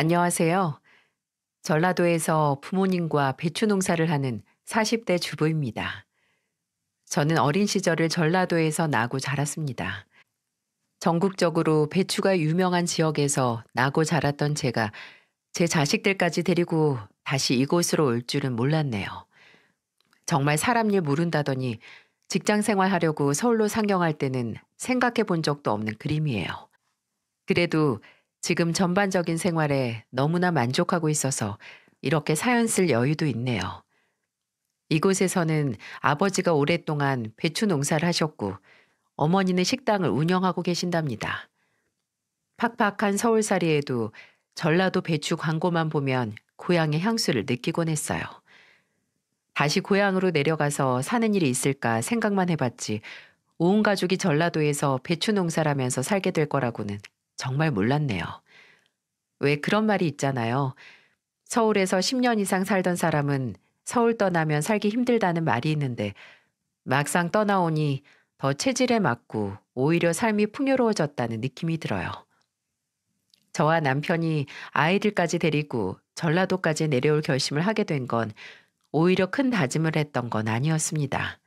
안녕하세요. 전라도에서 부모님과 배추 농사를 하는 40대 주부입니다. 저는 어린 시절을 전라도에서 나고 자랐습니다. 전국적으로 배추가 유명한 지역에서 나고 자랐던 제가 제 자식들까지 데리고 다시 이곳으로 올 줄은 몰랐네요. 정말 사람 일 모른다더니 직장 생활하려고 서울로 상경할 때는 생각해 본 적도 없는 그림이에요. 그래도 지금 전반적인 생활에 너무나 만족하고 있어서 이렇게 사연 쓸 여유도 있네요. 이곳에서는 아버지가 오랫동안 배추 농사를 하셨고 어머니는 식당을 운영하고 계신답니다. 팍팍한 서울살이에도 전라도 배추 광고만 보면 고향의 향수를 느끼곤 했어요. 다시 고향으로 내려가서 사는 일이 있을까 생각만 해봤지 온 가족이 전라도에서 배추 농사를 하면서 살게 될 거라고는 정말 몰랐네요. 왜 그런 말이 있잖아요. 서울에서 10년 이상 살던 사람은 서울 떠나면 살기 힘들다는 말이 있는데 막상 떠나오니 더 체질에 맞고 오히려 삶이 풍요로워졌다는 느낌이 들어요. 저와 남편이 아이들까지 데리고 전라도까지 내려올 결심을 하게 된 건 오히려 큰 다짐을 했던 건 아니었습니다.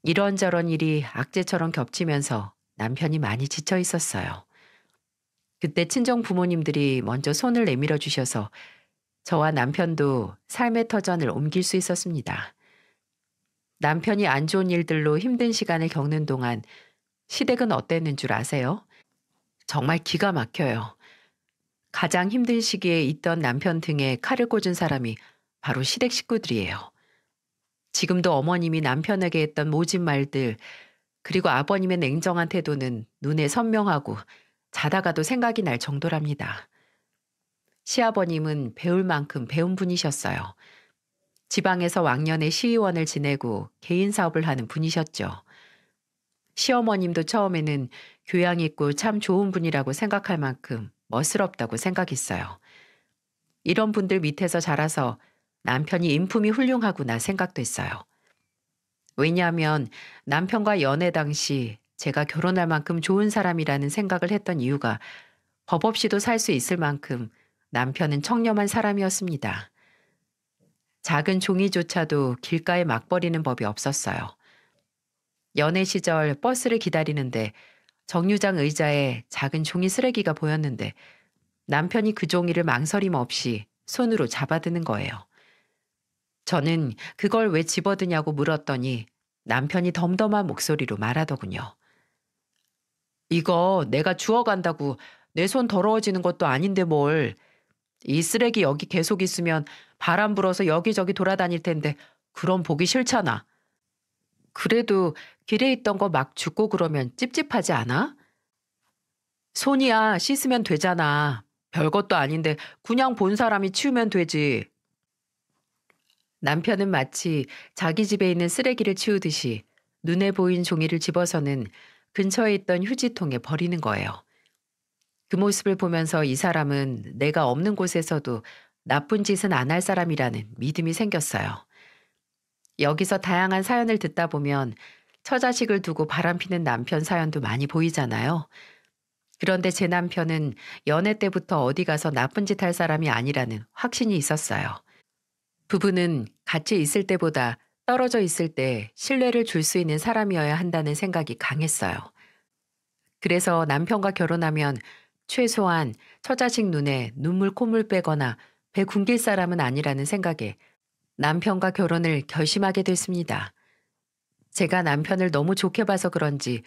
이런저런 일이 악재처럼 겹치면서 남편이 많이 지쳐 있었어요. 그때 친정 부모님들이 먼저 손을 내밀어 주셔서 저와 남편도 삶의 터전을 옮길 수 있었습니다. 남편이 안 좋은 일들로 힘든 시간을 겪는 동안 시댁은 어땠는 줄 아세요? 정말 기가 막혀요. 가장 힘든 시기에 있던 남편 등에 칼을 꽂은 사람이 바로 시댁 식구들이에요. 지금도 어머님이 남편에게 했던 모진 말들, 그리고 아버님의 냉정한 태도는 눈에 선명하고 자다가도 생각이 날 정도랍니다. 시아버님은 배울 만큼 배운 분이셨어요. 지방에서 왕년에 시의원을 지내고 개인 사업을 하는 분이셨죠. 시어머님도 처음에는 교양 있고 참 좋은 분이라고 생각할 만큼 멋스럽다고 생각했어요. 이런 분들 밑에서 자라서 남편이 인품이 훌륭하구나 생각됐어요. 왜냐하면 남편과 연애 당시 제가 결혼할 만큼 좋은 사람이라는 생각을 했던 이유가 법 없이도 살 수 있을 만큼 남편은 청렴한 사람이었습니다. 작은 종이조차도 길가에 막 버리는 법이 없었어요. 연애 시절 버스를 기다리는데 정류장 의자에 작은 종이 쓰레기가 보였는데 남편이 그 종이를 망설임 없이 손으로 잡아드는 거예요. 저는 그걸 왜 집어드냐고 물었더니 남편이 덤덤한 목소리로 말하더군요. 이거 내가 주워간다고 내 손 더러워지는 것도 아닌데 뭘. 이 쓰레기 여기 계속 있으면 바람 불어서 여기저기 돌아다닐 텐데 그럼 보기 싫잖아. 그래도 길에 있던 거 막 줍고 그러면 찝찝하지 않아? 손이야 씻으면 되잖아. 별것도 아닌데 그냥 본 사람이 치우면 되지. 남편은 마치 자기 집에 있는 쓰레기를 치우듯이 눈에 보인 종이를 집어서는 근처에 있던 휴지통에 버리는 거예요. 그 모습을 보면서 이 사람은 내가 없는 곳에서도 나쁜 짓은 안 할 사람이라는 믿음이 생겼어요. 여기서 다양한 사연을 듣다 보면 처자식을 두고 바람피는 남편 사연도 많이 보이잖아요. 그런데 제 남편은 연애 때부터 어디 가서 나쁜 짓 할 사람이 아니라는 확신이 있었어요. 부부는 같이 있을 때보다 떨어져 있을 때 신뢰를 줄 수 있는 사람이어야 한다는 생각이 강했어요. 그래서 남편과 결혼하면 최소한 처자식 눈에 눈물 콧물 빼거나 배 굶길 사람은 아니라는 생각에 남편과 결혼을 결심하게 됐습니다. 제가 남편을 너무 좋게 봐서 그런지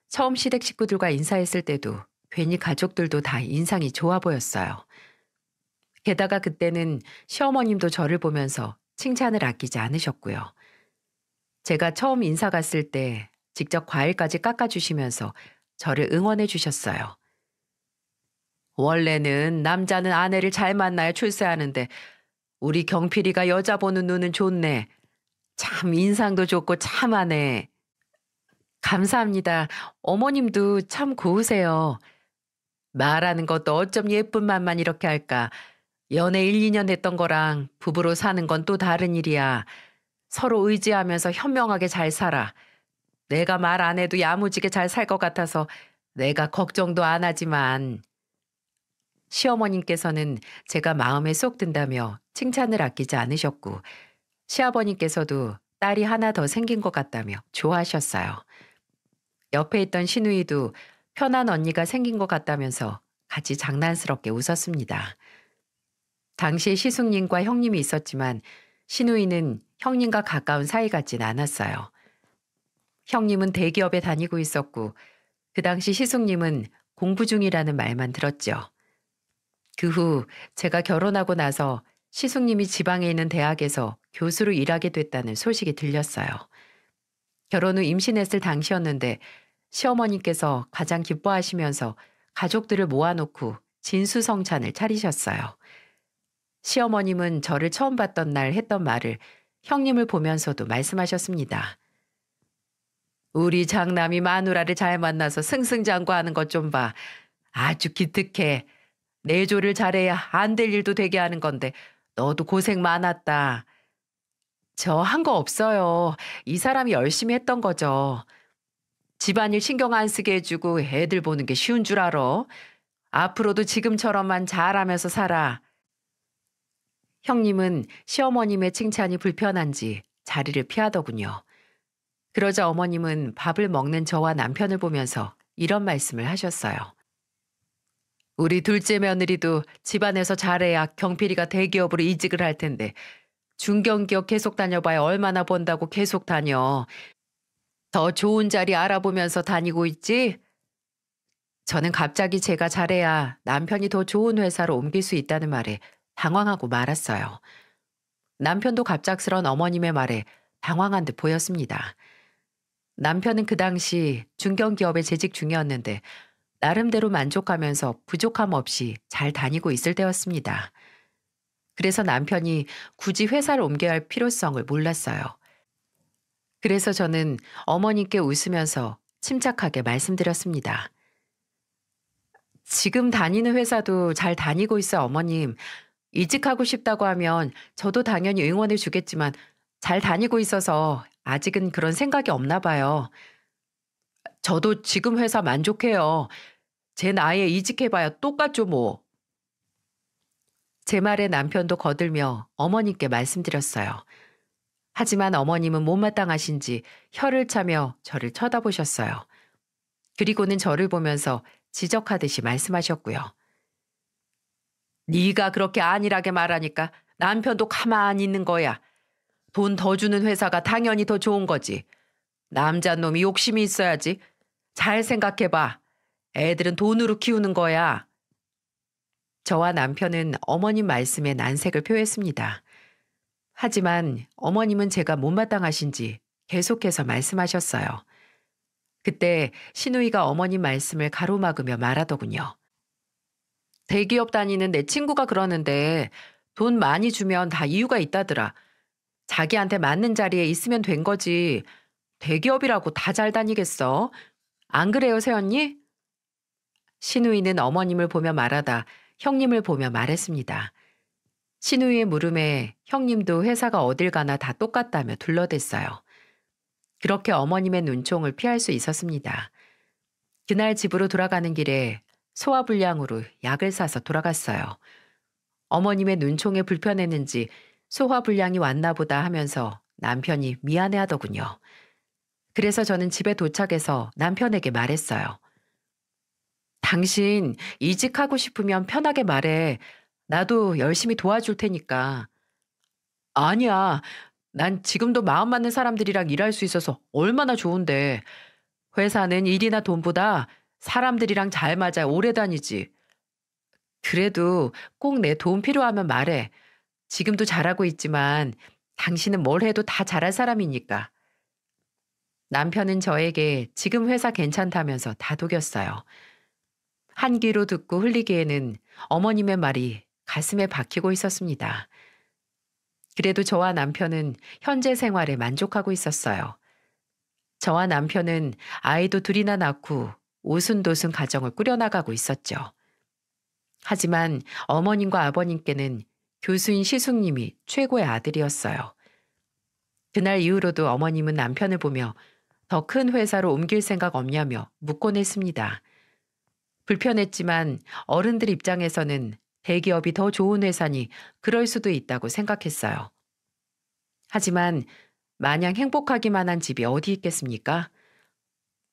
처음 시댁 식구들과 인사했을 때도 괜히 가족들도 다 인상이 좋아 보였어요. 게다가 그때는 시어머님도 저를 보면서 칭찬을 아끼지 않으셨고요. 제가 처음 인사 갔을 때 직접 과일까지 깎아주시면서 저를 응원해 주셨어요. 원래는 남자는 아내를 잘 만나야 출세하는데 우리 경필이가 여자 보는 눈은 좋네. 참 인상도 좋고 참하네. 감사합니다. 어머님도 참 고우세요. 말하는 것도 어쩜 예쁜 말만 이렇게 할까. 연애 1, 2년 했던 거랑 부부로 사는 건 또 다른 일이야. 서로 의지하면서 현명하게 잘 살아. 내가 말 안 해도 야무지게 잘 살 것 같아서 내가 걱정도 안 하지만 시어머님께서는 제가 마음에 쏙 든다며 칭찬을 아끼지 않으셨고, 시아버님께서도 딸이 하나 더 생긴 것 같다며 좋아하셨어요. 옆에 있던 시누이도 편한 언니가 생긴 것 같다면서 같이 장난스럽게 웃었습니다. 당시에 시숙님과 형님이 있었지만 시누이는 형님과 가까운 사이 같진 않았어요. 형님은 대기업에 다니고 있었고 그 당시 시숙님은 공부 중이라는 말만 들었죠. 그 후 제가 결혼하고 나서 시숙님이 지방에 있는 대학에서 교수로 일하게 됐다는 소식이 들렸어요. 결혼 후 임신했을 당시였는데 시어머니께서 가장 기뻐하시면서 가족들을 모아놓고 진수성찬을 차리셨어요. 시어머님은 저를 처음 봤던 날 했던 말을 형님을 보면서도 말씀하셨습니다. 우리 장남이 마누라를 잘 만나서 승승장구하는 것 좀 봐. 아주 기특해. 내조를 잘해야 안 될 일도 되게 하는 건데 너도 고생 많았다. 저 한 거 없어요. 이 사람이 열심히 했던 거죠. 집안일 신경 안 쓰게 해주고 애들 보는 게 쉬운 줄 알아. 앞으로도 지금처럼만 잘하면서 살아. 형님은 시어머님의 칭찬이 불편한지 자리를 피하더군요. 그러자 어머님은 밥을 먹는 저와 남편을 보면서 이런 말씀을 하셨어요. 우리 둘째 며느리도 집안에서 잘해야 경필이가 대기업으로 이직을 할 텐데 중견기업 계속 다녀봐야 얼마나 번다고 계속 다녀. 더 좋은 자리 알아보면서 다니고 있지? 저는 갑자기 제가 잘해야 남편이 더 좋은 회사로 옮길 수 있다는 말에 당황하고 말았어요. 남편도 갑작스런 어머님의 말에 당황한 듯 보였습니다. 남편은 그 당시 중견기업에 재직 중이었는데 나름대로 만족하면서 부족함 없이 잘 다니고 있을 때였습니다. 그래서 남편이 굳이 회사를 옮겨야 할 필요성을 몰랐어요. 그래서 저는 어머님께 웃으면서 침착하게 말씀드렸습니다. 지금 다니는 회사도 잘 다니고 있어 어머님. 이직하고 싶다고 하면 저도 당연히 응원해 주겠지만 잘 다니고 있어서 아직은 그런 생각이 없나 봐요. 저도 지금 회사 만족해요. 제 나이에 이직해봐야 똑같죠 뭐. 제 말에 남편도 거들며 어머님께 말씀드렸어요. 하지만 어머님은 못마땅하신지 혀를 차며 저를 쳐다보셨어요. 그리고는 저를 보면서 지적하듯이 말씀하셨고요. 네가 그렇게 안일하게 말하니까 남편도 가만히 있는 거야. 돈 더 주는 회사가 당연히 더 좋은 거지. 남자놈이 욕심이 있어야지. 잘 생각해봐. 애들은 돈으로 키우는 거야. 저와 남편은 어머님 말씀에 난색을 표했습니다. 하지만 어머님은 제가 못마땅하신지 계속해서 말씀하셨어요. 그때 시누이가 어머님 말씀을 가로막으며 말하더군요. 대기업 다니는 내 친구가 그러는데 돈 많이 주면 다 이유가 있다더라. 자기한테 맞는 자리에 있으면 된 거지. 대기업이라고 다 잘 다니겠어? 안 그래요, 새언니? 시누이는 어머님을 보며 말하다 형님을 보며 말했습니다. 시누이의 물음에 형님도 회사가 어딜 가나 다 똑같다며 둘러댔어요. 그렇게 어머님의 눈총을 피할 수 있었습니다. 그날 집으로 돌아가는 길에 소화불량으로 약을 사서 돌아갔어요. 어머님의 눈총에 불편했는지 소화불량이 왔나 보다 하면서 남편이 미안해하더군요. 그래서 저는 집에 도착해서 남편에게 말했어요. 당신 이직하고 싶으면 편하게 말해. 나도 열심히 도와줄 테니까. 아니야. 난 지금도 마음 맞는 사람들이랑 일할 수 있어서 얼마나 좋은데. 회사는 일이나 돈보다 사람들이랑 잘 맞아 오래 다니지. 그래도 꼭 내 도움 필요하면 말해. 지금도 잘하고 있지만 당신은 뭘 해도 다 잘할 사람이니까. 남편은 저에게 지금 회사 괜찮다면서 다독였어요. 한 귀로 듣고 흘리기에는 어머님의 말이 가슴에 박히고 있었습니다. 그래도 저와 남편은 현재 생활에 만족하고 있었어요. 저와 남편은 아이도 둘이나 낳고 오순도순 가정을 꾸려나가고 있었죠. 하지만 어머님과 아버님께는 교수인 시숙님이 최고의 아들이었어요. 그날 이후로도 어머님은 남편을 보며 더 큰 회사로 옮길 생각 없냐며 묻곤 했습니다. 불편했지만 어른들 입장에서는 대기업이 더 좋은 회사니 그럴 수도 있다고 생각했어요. 하지만 마냥 행복하기만 한 집이 어디 있겠습니까?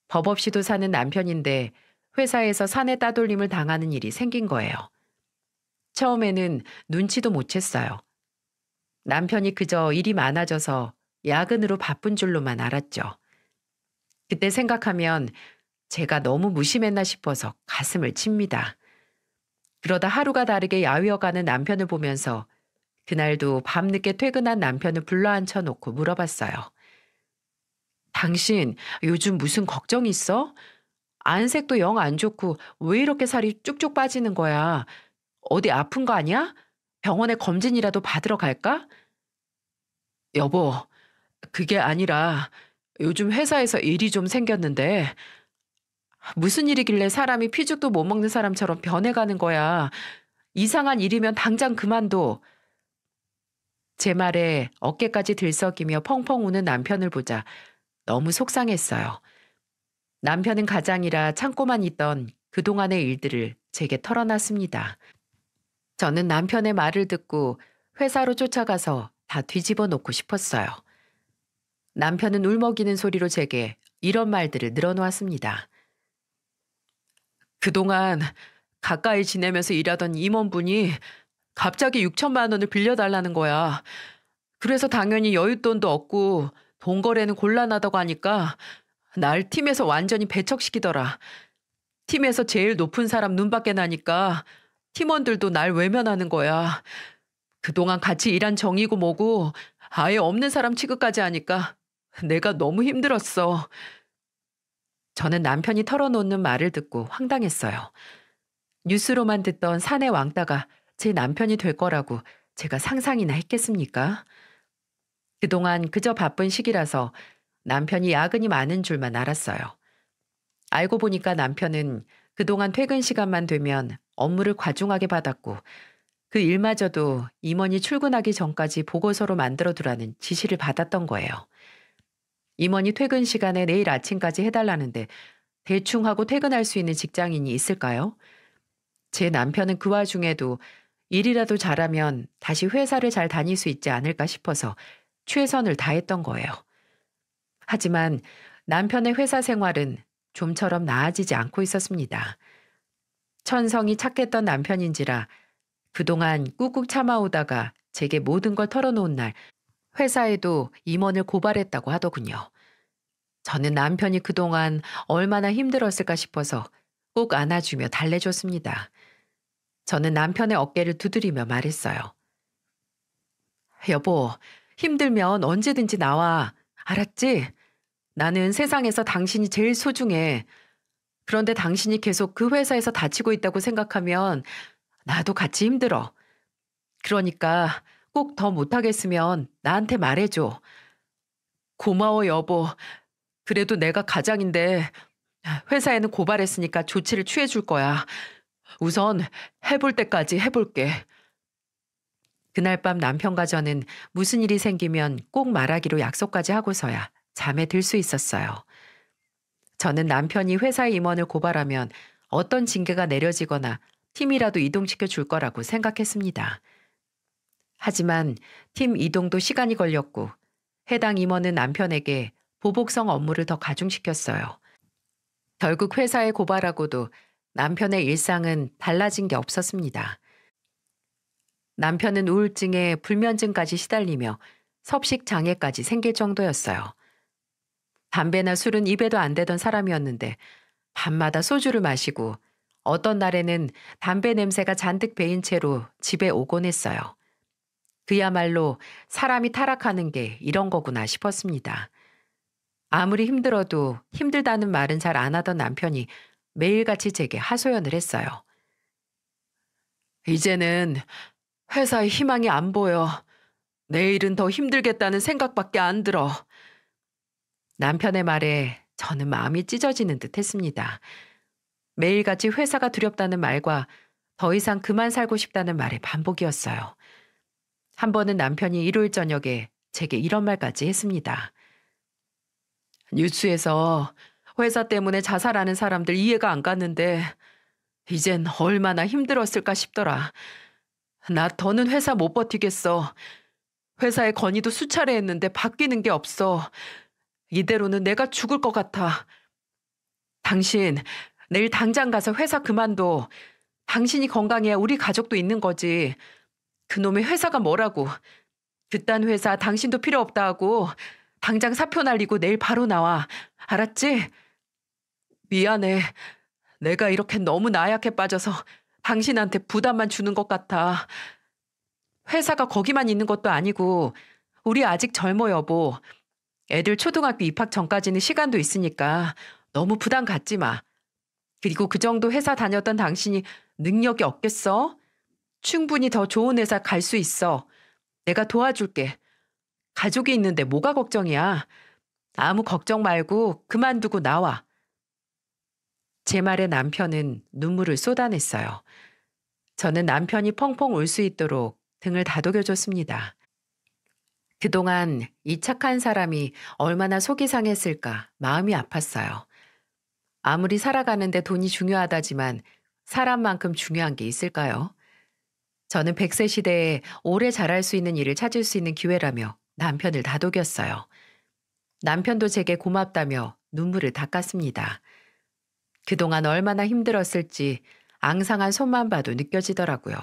법 없이도 사는 남편인데 회사에서 사내 따돌림을 당하는 일이 생긴 거예요. 처음에는 눈치도 못 챘어요. 남편이 그저 일이 많아져서 야근으로 바쁜 줄로만 알았죠. 그때 생각하면 제가 너무 무심했나 싶어서 가슴을 칩니다. 그러다 하루가 다르게 야위어가는 남편을 보면서 그날도 밤늦게 퇴근한 남편을 불러앉혀 놓고 물어봤어요. 당신 요즘 무슨 걱정 있어? 안색도 영 안 좋고 왜 이렇게 살이 쭉쭉 빠지는 거야? 어디 아픈 거 아니야? 병원에 검진이라도 받으러 갈까? 여보, 그게 아니라 요즘 회사에서 일이 좀 생겼는데 무슨 일이길래 사람이 피죽도 못 먹는 사람처럼 변해가는 거야. 이상한 일이면 당장 그만둬. 제 말에 어깨까지 들썩이며 펑펑 우는 남편을 보자 너무 속상했어요. 남편은 가장이라 참고만 있던 그동안의 일들을 제게 털어놨습니다. 저는 남편의 말을 듣고 회사로 쫓아가서 다 뒤집어 놓고 싶었어요. 남편은 울먹이는 소리로 제게 이런 말들을 늘어놓았습니다. 그동안 가까이 지내면서 일하던 임원분이 갑자기 6천만 원을 빌려달라는 거야. 그래서 당연히 여윳돈도 없고 돈 거래는 곤란하다고 하니까 날 팀에서 완전히 배척시키더라. 팀에서 제일 높은 사람 눈밖에 나니까 팀원들도 날 외면하는 거야. 그동안 같이 일한 정이고 뭐고 아예 없는 사람 취급까지 하니까 내가 너무 힘들었어. 저는 남편이 털어놓는 말을 듣고 황당했어요. 뉴스로만 듣던 사내 왕따가 제 남편이 될 거라고 제가 상상이나 했겠습니까? 그동안 그저 바쁜 시기라서 남편이 야근이 많은 줄만 알았어요. 알고 보니까 남편은 그동안 퇴근 시간만 되면 업무를 과중하게 받았고 그 일마저도 임원이 출근하기 전까지 보고서로 만들어두라는 지시를 받았던 거예요. 임원이 퇴근 시간에 내일 아침까지 해달라는데 대충 하고 퇴근할 수 있는 직장인이 있을까요? 제 남편은 그 와중에도 일이라도 잘하면 다시 회사를 잘 다닐 수 있지 않을까 싶어서 최선을 다했던 거예요. 하지만 남편의 회사 생활은 좀처럼 나아지지 않고 있었습니다. 천성이 착했던 남편인지라 그동안 꾹꾹 참아오다가 제게 모든 걸 털어놓은 날 회사에도 임원을 고발했다고 하더군요. 저는 남편이 그동안 얼마나 힘들었을까 싶어서 꼭 안아주며 달래줬습니다. 저는 남편의 어깨를 두드리며 말했어요. 여보, 힘들면 언제든지 나와. 알았지? 나는 세상에서 당신이 제일 소중해. 그런데 당신이 계속 그 회사에서 다치고 있다고 생각하면 나도 같이 힘들어. 그러니까 꼭 더 못하겠으면 나한테 말해줘. 고마워, 여보. 그래도 내가 가장인데 회사에는 고발했으니까 조치를 취해줄 거야. 우선 해볼 때까지 해볼게. 그날 밤 남편과 저는 무슨 일이 생기면 꼭 말하기로 약속까지 하고서야 잠에 들 수 있었어요. 저는 남편이 회사 임원을 고발하면 어떤 징계가 내려지거나 팀이라도 이동시켜 줄 거라고 생각했습니다. 하지만 팀 이동도 시간이 걸렸고 해당 임원은 남편에게 보복성 업무를 더 가중시켰어요. 결국 회사에 고발하고도 남편의 일상은 달라진 게 없었습니다. 남편은 우울증에 불면증까지 시달리며 섭식 장애까지 생길 정도였어요. 담배나 술은 입에도 안 대던 사람이었는데 밤마다 소주를 마시고 어떤 날에는 담배 냄새가 잔뜩 배인 채로 집에 오곤 했어요. 그야말로 사람이 타락하는 게 이런 거구나 싶었습니다. 아무리 힘들어도 힘들다는 말은 잘 안 하던 남편이 매일같이 제게 하소연을 했어요. 이제는 회사에 희망이 안 보여. 내일은 더 힘들겠다는 생각밖에 안 들어. 남편의 말에 저는 마음이 찢어지는 듯 했습니다. 매일같이 회사가 두렵다는 말과 더 이상 그만 살고 싶다는 말의 반복이었어요. 한 번은 남편이 일요일 저녁에 제게 이런 말까지 했습니다. 뉴스에서 회사 때문에 자살하는 사람들 이해가 안 갔는데 이젠 얼마나 힘들었을까 싶더라. 나 더는 회사 못 버티겠어. 회사에 건의도 수차례 했는데 바뀌는 게 없어. 이대로는 내가 죽을 것 같아. 당신, 내일 당장 가서 회사 그만둬. 당신이 건강해야 우리 가족도 있는 거지. 그놈의 회사가 뭐라고. 그딴 회사 당신도 필요 없다 하고 당장 사표 날리고 내일 바로 나와. 알았지? 미안해. 내가 이렇게 너무 나약해 빠져서 당신한테 부담만 주는 것 같아. 회사가 거기만 있는 것도 아니고 우리 아직 젊어 여보. 애들 초등학교 입학 전까지는 시간도 있으니까 너무 부담 갖지 마. 그리고 그 정도 회사 다녔던 당신이 능력이 없겠어? 충분히 더 좋은 회사 갈 수 있어. 내가 도와줄게. 가족이 있는데 뭐가 걱정이야. 아무 걱정 말고 그만두고 나와. 제 말에 남편은 눈물을 쏟아냈어요. 저는 남편이 펑펑 울 수 있도록 등을 다독여줬습니다. 그동안 이 착한 사람이 얼마나 속이 상했을까 마음이 아팠어요. 아무리 살아가는데 돈이 중요하다지만 사람만큼 중요한 게 있을까요? 저는 100세 시대에 오래 잘할 수 있는 일을 찾을 수 있는 기회라며 남편을 다독였어요. 남편도 제게 고맙다며 눈물을 닦았습니다. 그동안 얼마나 힘들었을지 앙상한 손만 봐도 느껴지더라고요.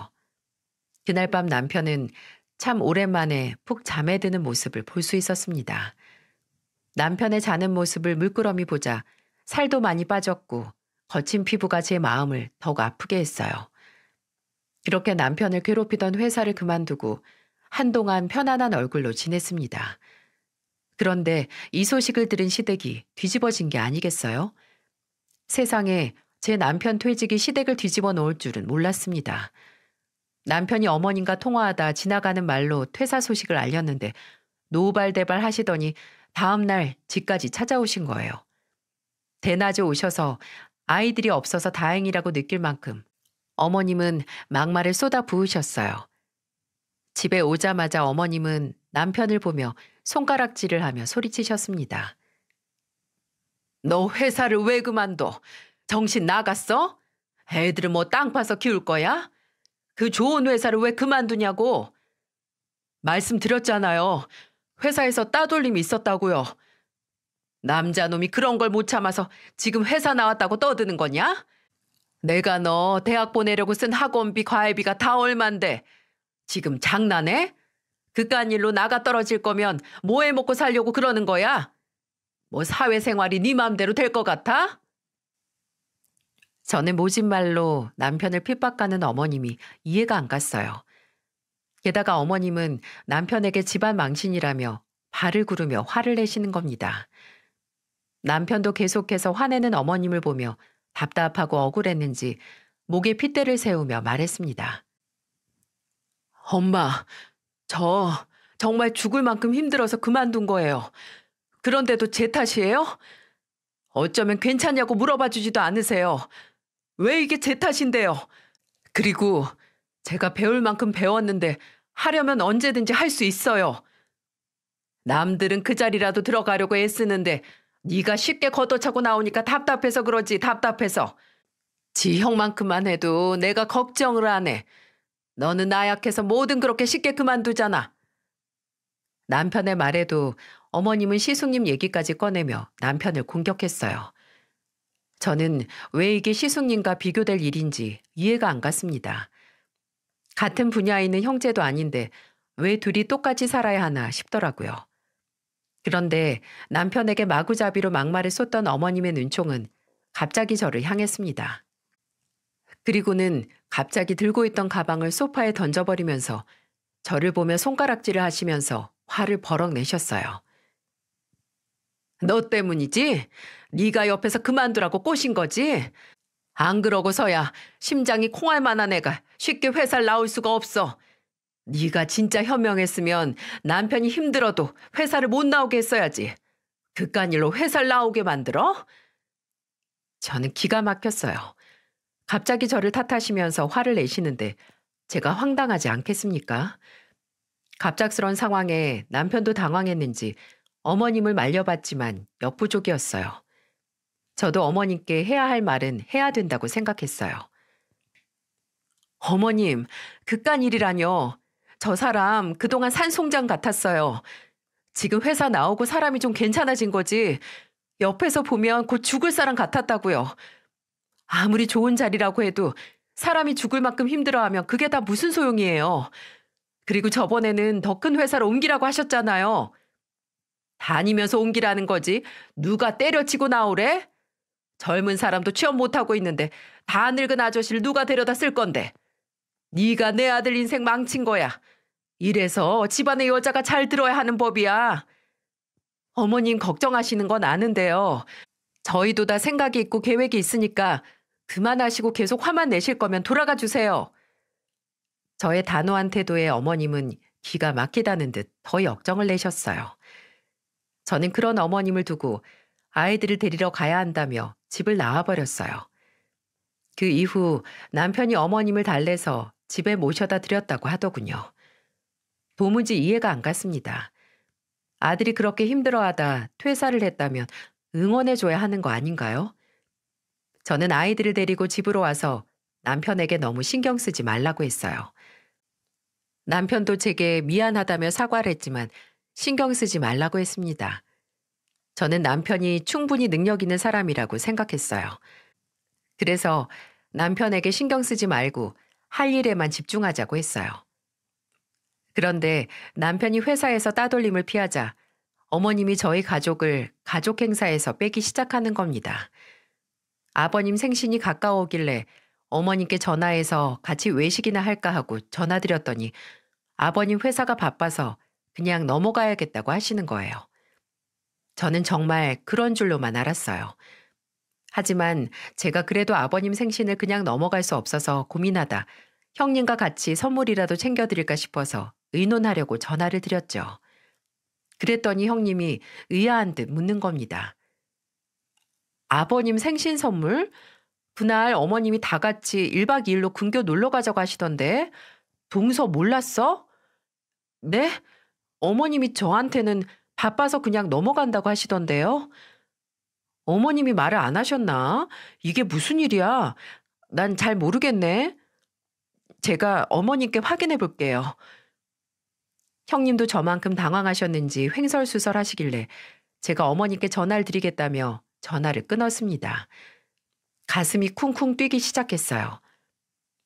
그날 밤 남편은 참 오랜만에 푹 잠에 드는 모습을 볼 수 있었습니다. 남편의 자는 모습을 물끄러미 보자 살도 많이 빠졌고 거친 피부가 제 마음을 더욱 아프게 했어요. 그렇게 남편을 괴롭히던 회사를 그만두고 한동안 편안한 얼굴로 지냈습니다. 그런데 이 소식을 들은 시댁이 뒤집어진 게 아니겠어요? 세상에 제 남편 퇴직이 시댁을 뒤집어 놓을 줄은 몰랐습니다. 남편이 어머님과 통화하다 지나가는 말로 퇴사 소식을 알렸는데 노발대발 하시더니 다음 날 집까지 찾아오신 거예요. 대낮에 오셔서 아이들이 없어서 다행이라고 느낄 만큼 어머님은 막말을 쏟아 부으셨어요. 집에 오자마자 어머님은 남편을 보며 손가락질을 하며 소리치셨습니다. 너 회사를 왜 그만둬? 정신 나갔어? 애들은 뭐 땅 파서 키울 거야? 그 좋은 회사를 왜 그만두냐고? 말씀드렸잖아요. 회사에서 따돌림이 있었다고요. 남자놈이 그런 걸 못 참아서 지금 회사 나왔다고 떠드는 거냐? 내가 너 대학 보내려고 쓴 학원비, 과외비가 다 얼만데 지금 장난해? 그깟 일로 나가 떨어질 거면 뭐 해 먹고 살려고 그러는 거야? 뭐 사회생활이 네 맘대로 될 것 같아? 저는 모진 말로 남편을 핍박하는 어머님이 이해가 안 갔어요. 게다가 어머님은 남편에게 집안 망신이라며 발을 구르며 화를 내시는 겁니다. 남편도 계속해서 화내는 어머님을 보며 답답하고 억울했는지 목에 핏대를 세우며 말했습니다. 엄마, 저 정말 죽을 만큼 힘들어서 그만둔 거예요. 그런데도 제 탓이에요? 어쩌면 괜찮냐고 물어봐 주지도 않으세요. 왜 이게 제 탓인데요? 그리고 제가 배울 만큼 배웠는데 하려면 언제든지 할 수 있어요. 남들은 그 자리라도 들어가려고 애쓰는데 네가 쉽게 걷어차고 나오니까 답답해서 그러지, 답답해서. 지 형만큼만 해도 내가 걱정을 안 해. 너는 나약해서 뭐든 그렇게 쉽게 그만두잖아. 남편의 말에도 어머님은 시숙님 얘기까지 꺼내며 남편을 공격했어요. 저는 왜 이게 시숙님과 비교될 일인지 이해가 안 갔습니다. 같은 분야에 있는 형제도 아닌데 왜 둘이 똑같이 살아야 하나 싶더라고요. 그런데 남편에게 마구잡이로 막말을 쏟던 어머님의 눈총은 갑자기 저를 향했습니다. 그리고는 갑자기 들고 있던 가방을 소파에 던져버리면서 저를 보며 손가락질을 하시면서 화를 버럭 내셨어요. 너 때문이지? 네가 옆에서 그만두라고 꼬신 거지? 안 그러고서야 심장이 콩알만한 애가 쉽게 회사를 나올 수가 없어. 네가 진짜 현명했으면 남편이 힘들어도 회사를 못 나오게 했어야지. 그깟 일로 회사를 나오게 만들어? 저는 기가 막혔어요. 갑자기 저를 탓하시면서 화를 내시는데 제가 황당하지 않겠습니까? 갑작스런 상황에 남편도 당황했는지 어머님을 말려봤지만 역부족이었어요. 저도 어머님께 해야 할 말은 해야 된다고 생각했어요. 어머님, 그깟 일이라뇨. 저 사람 그동안 산송장 같았어요. 지금 회사 나오고 사람이 좀 괜찮아진 거지. 옆에서 보면 곧 죽을 사람 같았다고요. 아무리 좋은 자리라고 해도 사람이 죽을 만큼 힘들어하면 그게 다 무슨 소용이에요. 그리고 저번에는 더 큰 회사로 옮기라고 하셨잖아요. 다니면서 옮기라는 거지. 누가 때려치고 나오래? 젊은 사람도 취업 못하고 있는데 다 늙은 아저씨를 누가 데려다 쓸 건데. 네가 내 아들 인생 망친 거야. 이래서 집안의 여자가 잘 들어야 하는 법이야. 어머님 걱정하시는 건 아는데요. 저희도 다 생각이 있고 계획이 있으니까 그만하시고 계속 화만 내실 거면 돌아가 주세요. 저의 단호한 태도에 어머님은 기가 막히다는 듯 더 역정을 내셨어요. 저는 그런 어머님을 두고 아이들을 데리러 가야 한다며 집을 나와버렸어요. 그 이후 남편이 어머님을 달래서 집에 모셔다 드렸다고 하더군요. 도무지 이해가 안 갔습니다. 아들이 그렇게 힘들어하다 퇴사를 했다면 응원해줘야 하는 거 아닌가요? 저는 아이들을 데리고 집으로 와서 남편에게 너무 신경 쓰지 말라고 했어요. 남편도 제게 미안하다며 사과를 했지만 신경 쓰지 말라고 했습니다. 저는 남편이 충분히 능력 있는 사람이라고 생각했어요. 그래서 남편에게 신경 쓰지 말고 할 일에만 집중하자고 했어요. 그런데 남편이 회사에서 따돌림을 피하자 어머님이 저희 가족을 가족 행사에서 빼기 시작하는 겁니다. 아버님 생신이 가까워오길래 어머님께 전화해서 같이 외식이나 할까 하고 전화드렸더니 아버님 회사가 바빠서 그냥 넘어가야겠다고 하시는 거예요. 저는 정말 그런 줄로만 알았어요. 하지만 제가 그래도 아버님 생신을 그냥 넘어갈 수 없어서 고민하다 형님과 같이 선물이라도 챙겨드릴까 싶어서 의논하려고 전화를 드렸죠. 그랬더니 형님이 의아한 듯 묻는 겁니다. 아버님 생신 선물? 그날 어머님이 다 같이 1박 2일로 근교 놀러 가자고 하시던데 동서 몰랐어? 네? 어머님이 저한테는 바빠서 그냥 넘어간다고 하시던데요. 어머님이 말을 안 하셨나? 이게 무슨 일이야? 난 잘 모르겠네. 제가 어머님께 확인해 볼게요. 형님도 저만큼 당황하셨는지 횡설수설 하시길래 제가 어머님께 전화를 드리겠다며 전화를 끊었습니다. 가슴이 쿵쿵 뛰기 시작했어요.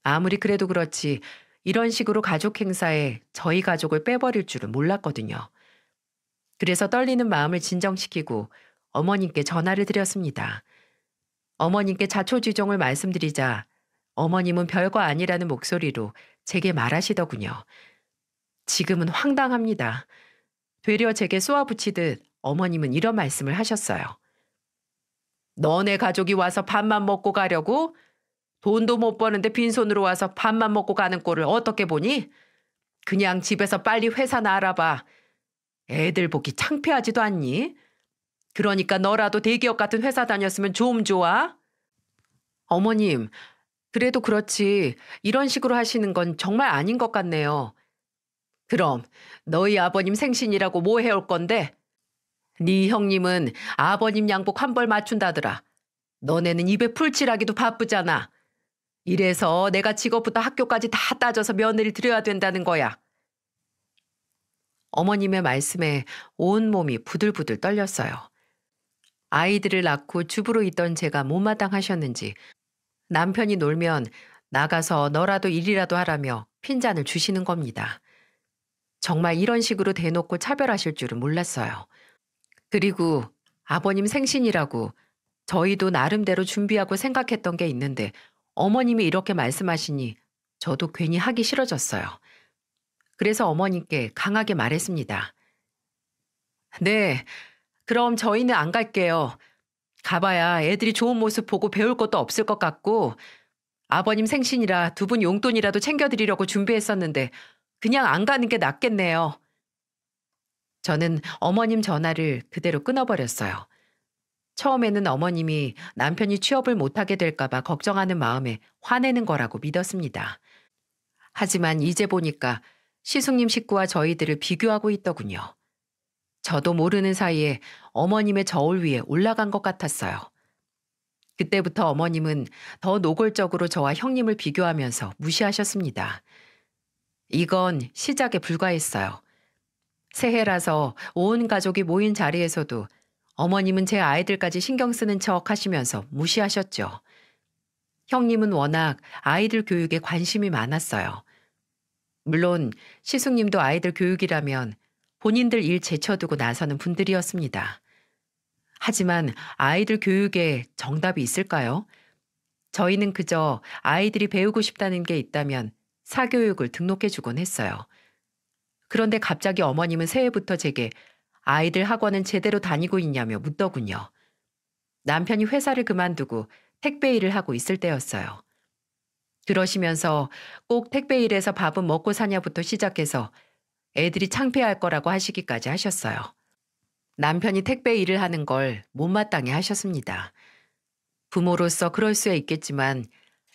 아무리 그래도 그렇지 이런 식으로 가족 행사에 저희 가족을 빼버릴 줄은 몰랐거든요. 그래서 떨리는 마음을 진정시키고 어머님께 전화를 드렸습니다. 어머님께 자초지종을 말씀드리자 어머님은 별거 아니라는 목소리로 제게 말하시더군요. 지금은 황당합니다. 되려 제게 쏘아붙이듯 어머님은 이런 말씀을 하셨어요. 너네 가족이 와서 밥만 먹고 가려고? 돈도 못 버는데 빈손으로 와서 밥만 먹고 가는 꼴을 어떻게 보니? 그냥 집에서 빨리 회사나 알아봐. 애들 보기 창피하지도 않니? 그러니까 너라도 대기업 같은 회사 다녔으면 좀 좋아? 어머님, 그래도 그렇지 이런 식으로 하시는 건 정말 아닌 것 같네요. 그럼 너희 아버님 생신이라고 뭐 해올 건데? 네 형님은 아버님 양복 한 벌 맞춘다더라. 너네는 입에 풀칠하기도 바쁘잖아. 이래서 내가 직업부터 학교까지 다 따져서 며느리 들여야 된다는 거야. 어머님의 말씀에 온몸이 부들부들 떨렸어요. 아이들을 낳고 주부로 있던 제가 못마땅하셨는지 남편이 놀면 나가서 너라도 일이라도 하라며 핀잔을 주시는 겁니다. 정말 이런 식으로 대놓고 차별하실 줄은 몰랐어요. 그리고 아버님 생신이라고 저희도 나름대로 준비하고 생각했던 게 있는데 어머님이 이렇게 말씀하시니 저도 괜히 하기 싫어졌어요. 그래서 어머님께 강하게 말했습니다. 네, 그럼 저희는 안 갈게요. 가봐야 애들이 좋은 모습 보고 배울 것도 없을 것 같고 아버님 생신이라 두 분 용돈이라도 챙겨드리려고 준비했었는데 그냥 안 가는 게 낫겠네요. 저는 어머님 전화를 그대로 끊어버렸어요. 처음에는 어머님이 남편이 취업을 못하게 될까봐 걱정하는 마음에 화내는 거라고 믿었습니다. 하지만 이제 보니까 시숙님 식구와 저희들을 비교하고 있더군요. 저도 모르는 사이에 어머님의 저울 위에 올라간 것 같았어요. 그때부터 어머님은 더 노골적으로 저와 형님을 비교하면서 무시하셨습니다. 이건 시작에 불과했어요. 새해라서 온 가족이 모인 자리에서도 어머님은 제 아이들까지 신경 쓰는 척 하시면서 무시하셨죠. 형님은 워낙 아이들 교육에 관심이 많았어요. 물론 시숙님도 아이들 교육이라면 본인들 일 제쳐두고 나서는 분들이었습니다. 하지만 아이들 교육에 정답이 있을까요? 저희는 그저 아이들이 배우고 싶다는 게 있다면 사교육을 등록해주곤 했어요. 그런데 갑자기 어머님은 새해부터 제게 아이들 학원은 제대로 다니고 있냐며 묻더군요. 남편이 회사를 그만두고 택배 일을 하고 있을 때였어요. 그러시면서 꼭 택배 일에서 밥은 먹고 사냐부터 시작해서 애들이 창피할 거라고 하시기까지 하셨어요. 남편이 택배 일을 하는 걸 못마땅해 하셨습니다. 부모로서 그럴 수야 있겠지만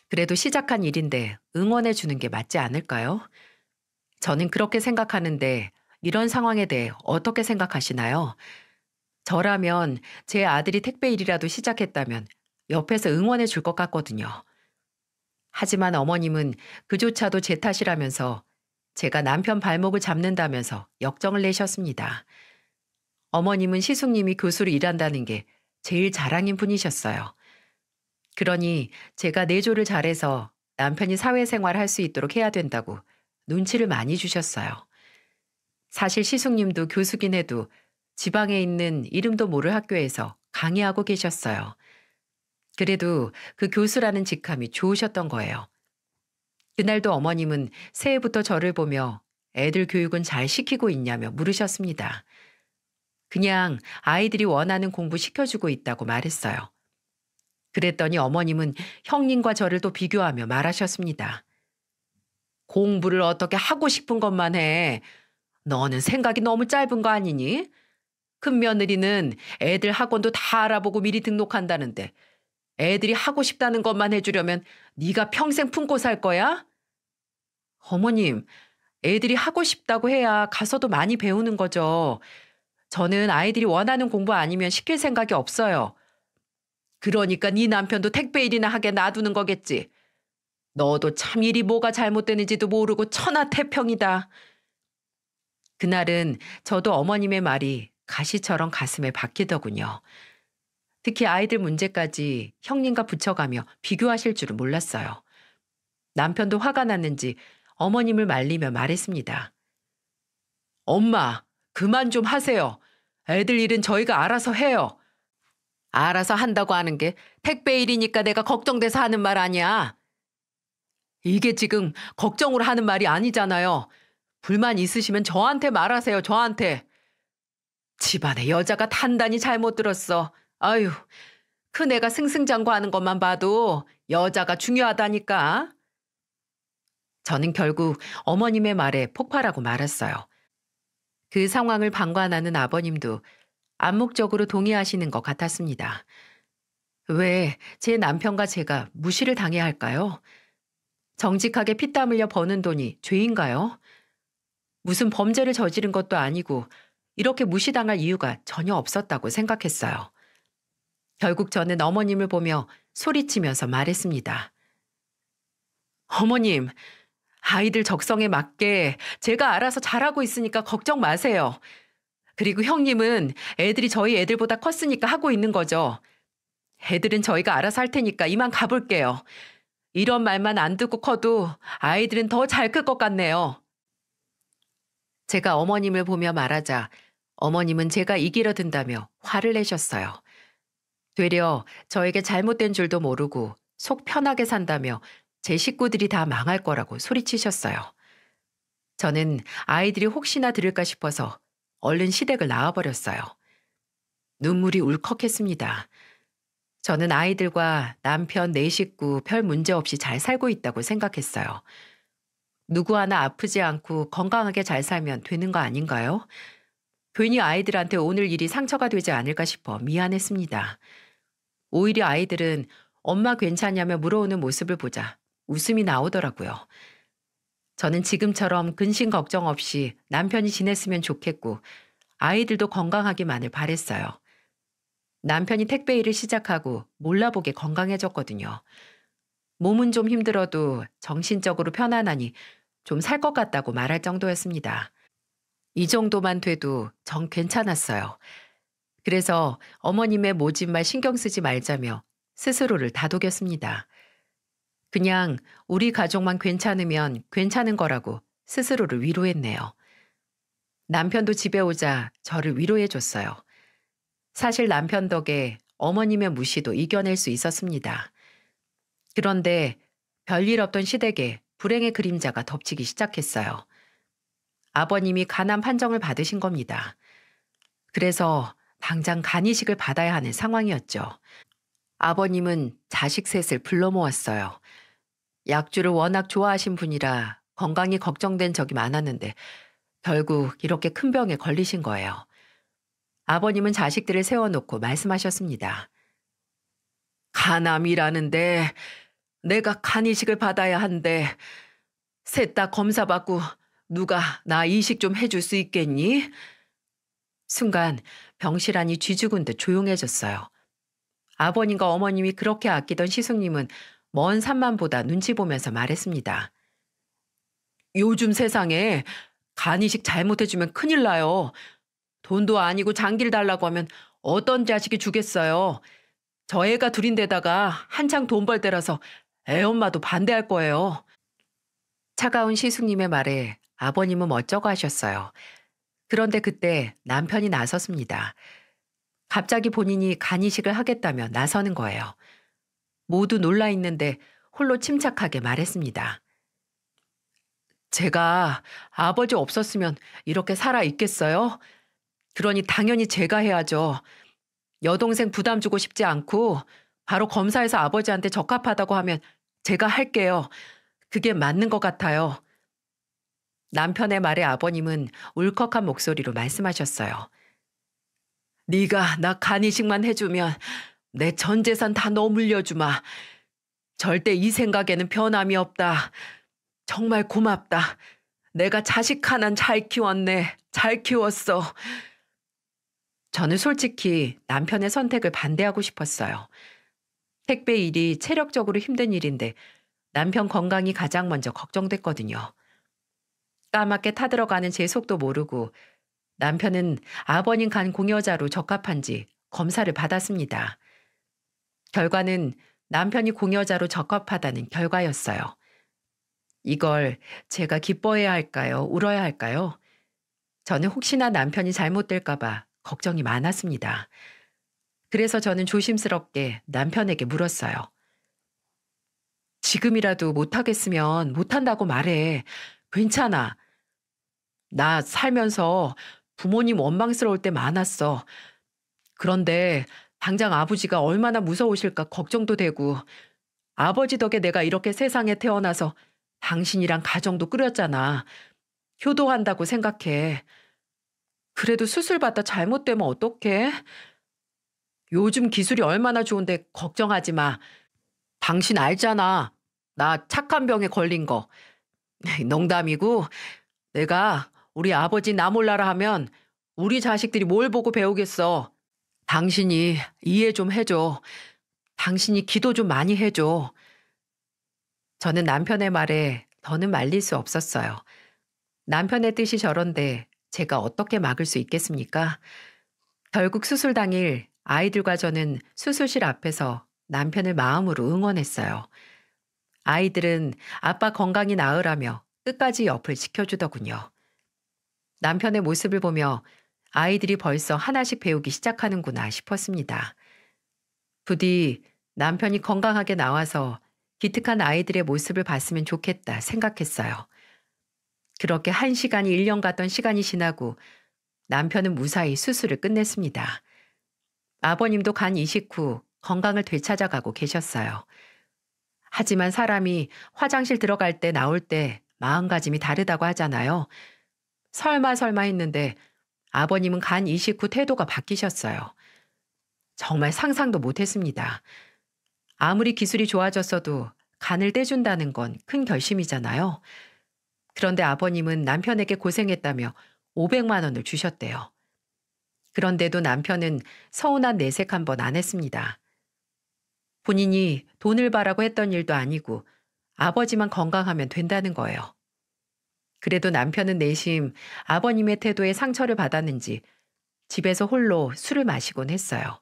그래도 시작한 일인데 응원해 주는 게 맞지 않을까요? 저는 그렇게 생각하는데 이런 상황에 대해 어떻게 생각하시나요? 저라면 제 아들이 택배 일이라도 시작했다면 옆에서 응원해 줄 것 같거든요. 하지만 어머님은 그조차도 제 탓이라면서 제가 남편 발목을 잡는다면서 역정을 내셨습니다. 어머님은 시숙님이 교수로 일한다는 게 제일 자랑인 분이셨어요. 그러니 제가 내조를 잘해서 남편이 사회생활 할 수 있도록 해야 된다고 눈치를 많이 주셨어요. 사실 시숙님도 교수긴 해도 지방에 있는 이름도 모를 학교에서 강의하고 계셨어요. 그래도 그 교수라는 직함이 좋으셨던 거예요. 그날도 어머님은 새해부터 저를 보며 애들 교육은 잘 시키고 있냐며 물으셨습니다. 그냥 아이들이 원하는 공부 시켜주고 있다고 말했어요. 그랬더니 어머님은 형님과 저를 또 비교하며 말하셨습니다. 공부를 어떻게 하고 싶은 것만 해. 너는 생각이 너무 짧은 거 아니니? 큰 며느리는 애들 학원도 다 알아보고 미리 등록한다는데 애들이 하고 싶다는 것만 해주려면 네가 평생 품고 살 거야? 어머님, 애들이 하고 싶다고 해야 가서도 많이 배우는 거죠. 저는 아이들이 원하는 공부 아니면 시킬 생각이 없어요. 그러니까 네 남편도 택배 일이나 하게 놔두는 거겠지. 너도 참 일이 뭐가 잘못되는지도 모르고 천하태평이다. 그날은 저도 어머님의 말이 가시처럼 가슴에 박히더군요. 특히 아이들 문제까지 형님과 붙여가며 비교하실 줄은 몰랐어요. 남편도 화가 났는지 어머님을 말리며 말했습니다. 엄마, 그만 좀 하세요. 애들 일은 저희가 알아서 해요. 알아서 한다고 하는 게 택배 일이니까 내가 걱정돼서 하는 말 아니야. 이게 지금 걱정으로 하는 말이 아니잖아요. 불만 있으시면 저한테 말하세요, 저한테. 집안에 여자가 단단히 잘못 들었어. 아유, 큰애가 승승장구하는 것만 봐도 여자가 중요하다니까. 저는 결국 어머님의 말에 폭발하고 말았어요. 그 상황을 방관하는 아버님도 암묵적으로 동의하시는 것 같았습니다. 왜 제 남편과 제가 무시를 당해야 할까요? 정직하게 피땀 흘려 버는 돈이 죄인가요? 무슨 범죄를 저지른 것도 아니고 이렇게 무시당할 이유가 전혀 없었다고 생각했어요. 결국 저는 어머님을 보며 소리치면서 말했습니다. 어머님, 아이들 적성에 맞게 제가 알아서 잘하고 있으니까 걱정 마세요. 그리고 형님은 애들이 저희 애들보다 컸으니까 하고 있는 거죠. 애들은 저희가 알아서 할 테니까 이만 가볼게요. 이런 말만 안 듣고 커도 아이들은 더 잘 클 것 같네요. 제가 어머님을 보며 말하자 어머님은 제가 이기려 든다며 화를 내셨어요. 되려 저에게 잘못된 줄도 모르고 속 편하게 산다며 제 식구들이 다 망할 거라고 소리치셨어요. 저는 아이들이 혹시나 들을까 싶어서 얼른 시댁을 나와버렸어요. 눈물이 울컥했습니다. 저는 아이들과 남편 네 식구 별 문제 없이 잘 살고 있다고 생각했어요. 누구 하나 아프지 않고 건강하게 잘 살면 되는 거 아닌가요? 괜히 아이들한테 오늘 일이 상처가 되지 않을까 싶어 미안했습니다. 오히려 아이들은 엄마 괜찮냐며 물어오는 모습을 보자 웃음이 나오더라고요. 저는 지금처럼 근심 걱정 없이 남편이 지냈으면 좋겠고 아이들도 건강하기만을 바랬어요. 남편이 택배 일을 시작하고 몰라보게 건강해졌거든요. 몸은 좀 힘들어도 정신적으로 편안하니 좀 살 것 같다고 말할 정도였습니다. 이 정도만 돼도 정 괜찮았어요. 그래서 어머님의 모진말 신경 쓰지 말자며 스스로를 다독였습니다. 그냥 우리 가족만 괜찮으면 괜찮은 거라고 스스로를 위로했네요. 남편도 집에 오자 저를 위로해 줬어요. 사실 남편 덕에 어머님의 무시도 이겨낼 수 있었습니다. 그런데 별일 없던 시댁에 불행의 그림자가 덮치기 시작했어요. 아버님이 간암 판정을 받으신 겁니다. 그래서 당장 간이식을 받아야 하는 상황이었죠. 아버님은 자식 셋을 불러 모았어요. 약주를 워낙 좋아하신 분이라 건강이 걱정된 적이 많았는데 결국 이렇게 큰 병에 걸리신 거예요. 아버님은 자식들을 세워놓고 말씀하셨습니다. 간암이라는데 내가 간이식을 받아야 한대. 셋 다 검사받고 누가 나 이식 좀 해줄 수 있겠니? 순간 병실안이 쥐죽은 듯 조용해졌어요. 아버님과 어머님이 그렇게 아끼던 시숙님은 먼 산만 보다 눈치 보면서 말했습니다. 요즘 세상에 간이식 잘못해주면 큰일 나요. 돈도 아니고 장기를 달라고 하면 어떤 자식이 주겠어요. 저 애가 둘인데다가 한창 돈 벌 때라서 애 엄마도 반대할 거예요. 차가운 시숙님의 말에 아버님은 어쩌고 하셨어요. 그런데 그때 남편이 나섰습니다. 갑자기 본인이 간이식을 하겠다며 나서는 거예요. 모두 놀라 있는데 홀로 침착하게 말했습니다. 제가 아버지 없었으면 이렇게 살아 있겠어요? 그러니 당연히 제가 해야죠. 여동생 부담 주고 싶지 않고 바로 검사해서 아버지한테 적합하다고 하면 제가 할게요. 그게 맞는 것 같아요. 남편의 말에 아버님은 울컥한 목소리로 말씀하셨어요. 네가 나 간이식만 해주면 내 전 재산 다 너 물려주마. 절대 이 생각에는 변함이 없다. 정말 고맙다. 내가 자식 하나는 잘 키웠네. 잘 키웠어. 저는 솔직히 남편의 선택을 반대하고 싶었어요. 택배 일이 체력적으로 힘든 일인데 남편 건강이 가장 먼저 걱정됐거든요. 까맣게 타들어가는 제 속도 모르고 남편은 아버님 간 공여자로 적합한지 검사를 받았습니다. 결과는 남편이 공여자로 적합하다는 결과였어요. 이걸 제가 기뻐해야 할까요? 울어야 할까요? 저는 혹시나 남편이 잘못될까봐 걱정이 많았습니다. 그래서 저는 조심스럽게 남편에게 물었어요. 지금이라도 못하겠으면 못한다고 말해. 괜찮아. 나 살면서 부모님 원망스러울 때 많았어. 그런데 당장 아버지가 얼마나 무서우실까 걱정도 되고 아버지 덕에 내가 이렇게 세상에 태어나서 당신이랑 가정도 꾸렸잖아. 효도한다고 생각해. 그래도 수술받다 잘못되면 어떡해? 요즘 기술이 얼마나 좋은데 걱정하지 마. 당신 알잖아. 나 착한 병에 걸린 거. 농담이고 내가 우리 아버지 나 몰라라 하면 우리 자식들이 뭘 보고 배우겠어. 당신이 이해 좀 해줘. 당신이 기도 좀 많이 해줘. 저는 남편의 말에 더는 말릴 수 없었어요. 남편의 뜻이 저런데 제가 어떻게 막을 수 있겠습니까? 결국 수술 당일 아이들과 저는 수술실 앞에서 남편을 마음으로 응원했어요. 아이들은 아빠 건강히 나으라며 끝까지 옆을 지켜주더군요. 남편의 모습을 보며 아이들이 벌써 하나씩 배우기 시작하는구나 싶었습니다. 부디 남편이 건강하게 나와서 기특한 아이들의 모습을 봤으면 좋겠다 생각했어요. 그렇게 1시간이 1년 같던 시간이 지나고 남편은 무사히 수술을 끝냈습니다. 아버님도 간 이식 후 건강을 되찾아가고 계셨어요. 하지만 사람이 화장실 들어갈 때 나올 때 마음가짐이 다르다고 하잖아요. 설마 했는데 아버님은 간 이식 후 태도가 바뀌셨어요. 정말 상상도 못했습니다. 아무리 기술이 좋아졌어도 간을 떼준다는 건 큰 결심이잖아요. 그런데 아버님은 남편에게 고생했다며 500만 원을 주셨대요. 그런데도 남편은 서운한 내색 한 번 안 했습니다. 본인이 돈을 바라고 했던 일도 아니고 아버지만 건강하면 된다는 거예요. 그래도 남편은 내심 아버님의 태도에 상처를 받았는지 집에서 홀로 술을 마시곤 했어요.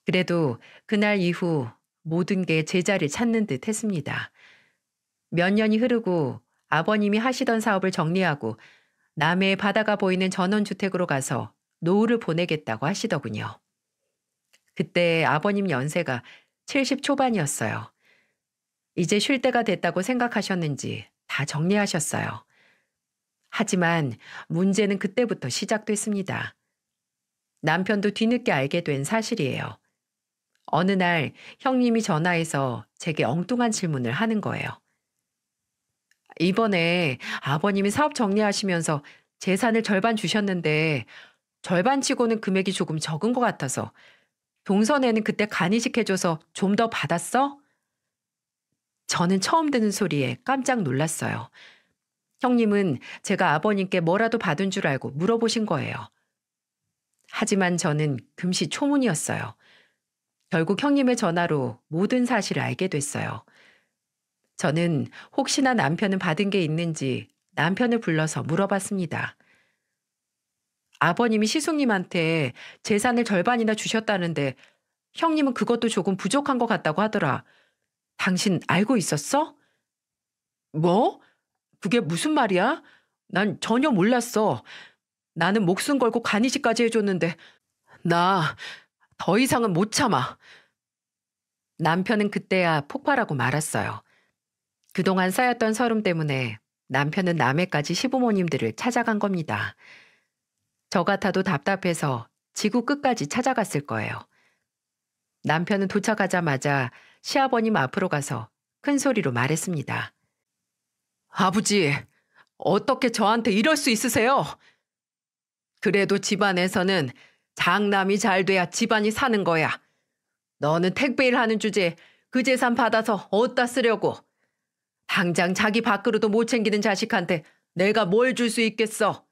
그래도 그날 이후 모든 게 제자리를 찾는 듯 했습니다. 몇 년이 흐르고 아버님이 하시던 사업을 정리하고 남해의 바다가 보이는 전원주택으로 가서 노후를 보내겠다고 하시더군요. 그때 아버님 연세가 70 초반이었어요. 이제 쉴 때가 됐다고 생각하셨는지 다 정리하셨어요. 하지만 문제는 그때부터 시작됐습니다. 남편도 뒤늦게 알게 된 사실이에요. 어느 날 형님이 전화해서 제게 엉뚱한 질문을 하는 거예요. 이번에 아버님이 사업 정리하시면서 재산을 절반 주셨는데 절반 치고는 금액이 조금 적은 것 같아서 동선에는 그때 간이식 해줘서 좀 더 받았어? 저는 처음 듣는 소리에 깜짝 놀랐어요. 형님은 제가 아버님께 뭐라도 받은 줄 알고 물어보신 거예요. 하지만 저는 금시초문이었어요. 결국 형님의 전화로 모든 사실을 알게 됐어요. 저는 혹시나 남편은 받은 게 있는지 남편을 불러서 물어봤습니다. 아버님이 시숙님한테 재산을 절반이나 주셨다는데 형님은 그것도 조금 부족한 것 같다고 하더라. 당신 알고 있었어? 뭐? 그게 무슨 말이야? 난 전혀 몰랐어. 나는 목숨 걸고 간이식까지 해줬는데 나 더 이상은 못 참아. 남편은 그때야 폭발하고 말았어요. 그동안 쌓였던 서름 때문에 남편은 남해까지 시부모님들을 찾아간 겁니다. 저 같아도 답답해서 지구 끝까지 찾아갔을 거예요. 남편은 도착하자마자 시아버님 앞으로 가서 큰 소리로 말했습니다. 아버지, 어떻게 저한테 이럴 수 있으세요? 그래도 집안에서는 장남이 잘 돼야 집안이 사는 거야. 너는 택배일 하는 주제에 그 재산 받아서 어디다 쓰려고. 당장 자기 밥그릇도 못 챙기는 자식한테 내가 뭘 줄 수 있겠어.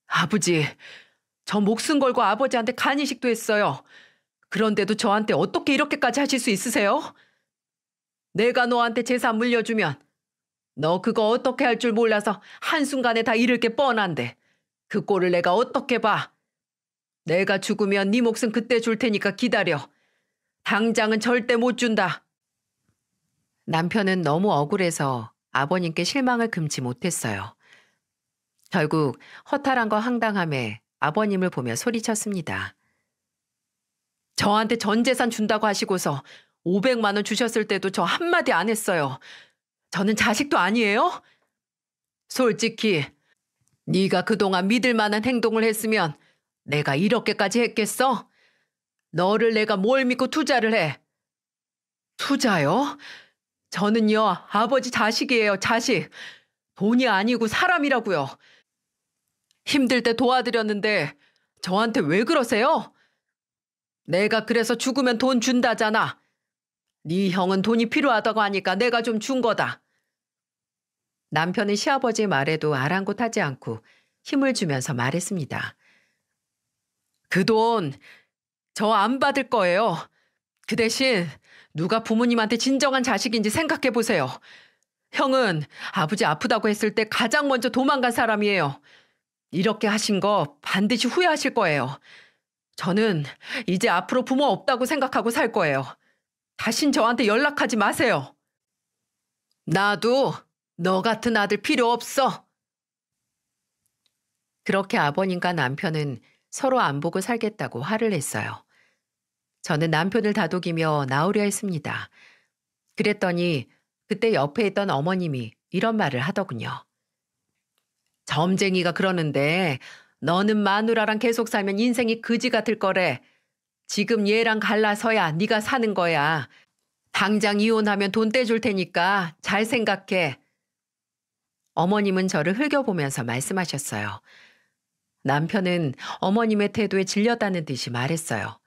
아버지, 저 목숨 걸고 아버지한테 간이식도 했어요. 그런데도 저한테 어떻게 이렇게까지 하실 수 있으세요? 내가 너한테 재산 물려주면 너 그거 어떻게 할 줄 몰라서 한순간에 다 잃을 게 뻔한데 그 꼴을 내가 어떻게 봐. 내가 죽으면 네 목숨 그때 줄 테니까 기다려. 당장은 절대 못 준다. 남편은 너무 억울해서 아버님께 실망을 금치 못했어요. 결국 허탈한 거 황당함에 아버님을 보며 소리쳤습니다. 저한테 전 재산 준다고 하시고서 500만 원 주셨을 때도 저 한마디 안 했어요. 저는 자식도 아니에요? 솔직히 네가 그동안 믿을 만한 행동을 했으면 내가 이렇게까지 했겠어? 너를 내가 뭘 믿고 투자를 해? 투자요? 저는요, 아버지 자식이에요, 자식. 돈이 아니고 사람이라고요. 힘들 때 도와드렸는데 저한테 왜 그러세요? 내가 그래서 죽으면 돈 준다잖아. 네 형은 돈이 필요하다고 하니까 내가 좀 준 거다. 남편은 시아버지의 말에도 아랑곳하지 않고 힘을 주면서 말했습니다. 그 돈 저 안 받을 거예요. 그 대신 누가 부모님한테 진정한 자식인지 생각해 보세요. 형은 아버지 아프다고 했을 때 가장 먼저 도망간 사람이에요. 이렇게 하신 거 반드시 후회하실 거예요. 저는 이제 앞으로 부모 없다고 생각하고 살 거예요. 다신 저한테 연락하지 마세요. 나도 너 같은 아들 필요 없어. 그렇게 아버님과 남편은 서로 안 보고 살겠다고 화를 냈어요. 저는 남편을 다독이며 나오려 했습니다. 그랬더니 그때 옆에 있던 어머님이 이런 말을 하더군요. 점쟁이가 그러는데 너는 마누라랑 계속 살면 인생이 그지 같을 거래. 지금 얘랑 갈라서야 네가 사는 거야. 당장 이혼하면 돈 떼줄 테니까 잘 생각해. 어머님은 저를 흘겨보면서 말씀하셨어요. 남편은 어머님의 태도에 질렸다는 듯이 말했어요.